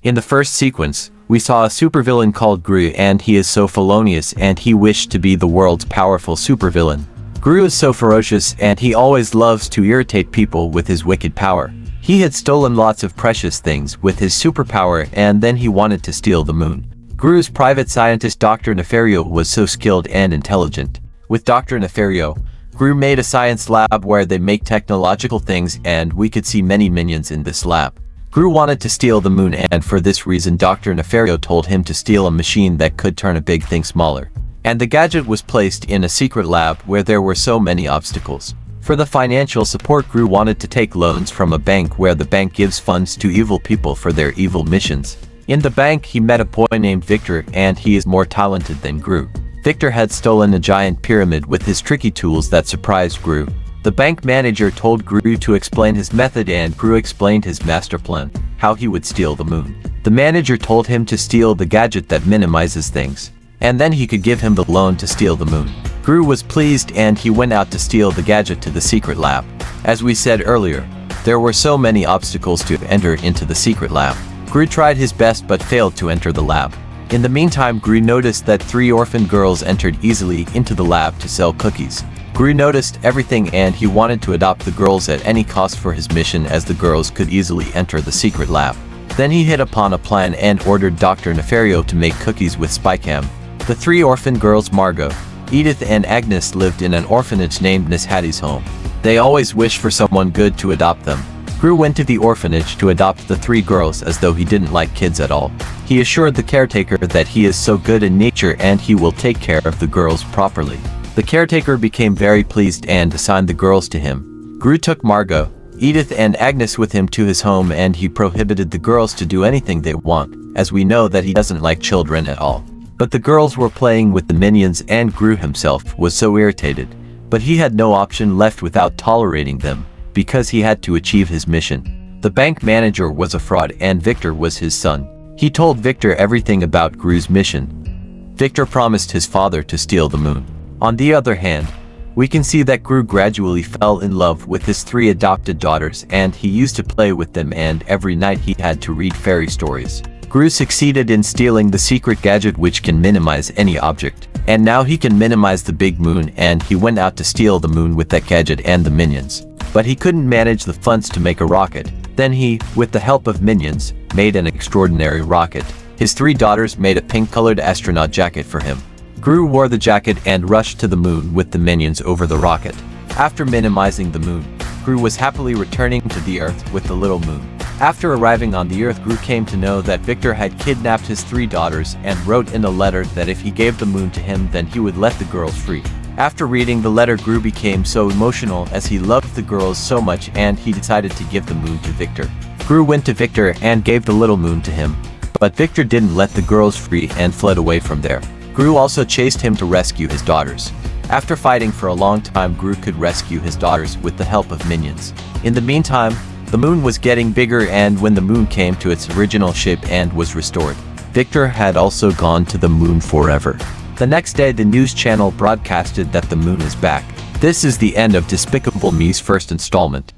In the first sequence, we saw a supervillain called Gru, and he is so felonious and he wished to be the world's powerful supervillain. Gru is so ferocious and he always loves to irritate people with his wicked power. He had stolen lots of precious things with his superpower, and then he wanted to steal the moon. Gru's private scientist Dr. Nefario was so skilled and intelligent. With Dr. Nefario, Gru made a science lab where they make technological things, and we could see many minions in this lab. Gru wanted to steal the moon, and for this reason Dr. Nefario told him to steal a machine that could turn a big thing smaller. And the gadget was placed in a secret lab where there were so many obstacles. For the financial support, Gru wanted to take loans from a bank where the bank gives funds to evil people for their evil missions. In the bank, he met a boy named Victor, and he is more talented than Gru. Victor had stolen a giant pyramid with his tricky tools that surprised Gru. The bank manager told Gru to explain his method, and Gru explained his master plan, how he would steal the moon. The manager told him to steal the gadget that minimizes things, and then he could give him the loan to steal the moon. Gru was pleased and he went out to steal the gadget to the secret lab. As we said earlier, there were so many obstacles to enter into the secret lab. Gru tried his best but failed to enter the lab. In the meantime, Gru noticed that 3 orphan girls entered easily into the lab to sell cookies. Gru noticed everything and he wanted to adopt the girls at any cost for his mission, as the girls could easily enter the secret lab. Then he hit upon a plan and ordered Dr. Nefario to make cookies with Spycam. The 3 orphan girls, Margot, Edith and Agnes, lived in an orphanage named Miss Hattie's home. They always wished for someone good to adopt them. Gru went to the orphanage to adopt the 3 girls as though he didn't like kids at all. He assured the caretaker that he is so good in nature and he will take care of the girls properly. The caretaker became very pleased and assigned the girls to him. Gru took Margot, Edith and Agnes with him to his home, and he prohibited the girls to do anything they want, as we know that he doesn't like children at all. But the girls were playing with the minions and Gru himself was so irritated, but he had no option left without tolerating them, because he had to achieve his mission. The bank manager was a fraud and Victor was his son. He told Victor everything about Gru's mission. Victor promised his father to steal the moon. On the other hand, we can see that Gru gradually fell in love with his 3 adopted daughters, and he used to play with them, and every night he had to read fairy stories. Gru succeeded in stealing the secret gadget which can minimize any object. And now he can minimize the big moon, and he went out to steal the moon with that gadget and the minions. But he couldn't manage the funds to make a rocket. Then he, with the help of minions, made an extraordinary rocket. His 3 daughters made a pink-colored astronaut jacket for him. Gru wore the jacket and rushed to the moon with the minions over the rocket. After minimizing the moon, Gru was happily returning to the Earth with the little moon. After arriving on the Earth, Gru came to know that Victor had kidnapped his 3 daughters and wrote in a letter that if he gave the moon to him, then he would let the girls free. After reading the letter, Gru became so emotional as he loved the girls so much, and he decided to give the moon to Victor. Gru went to Victor and gave the little moon to him, but Victor didn't let the girls free and fled away from there. Gru also chased him to rescue his daughters. After fighting for a long time, Gru could rescue his daughters with the help of minions. In the meantime, the moon was getting bigger, and when the moon came to its original shape and was restored, Victor had also gone to the moon forever. The next day, the news channel broadcasted that the moon is back. This is the end of Despicable Me's first installment.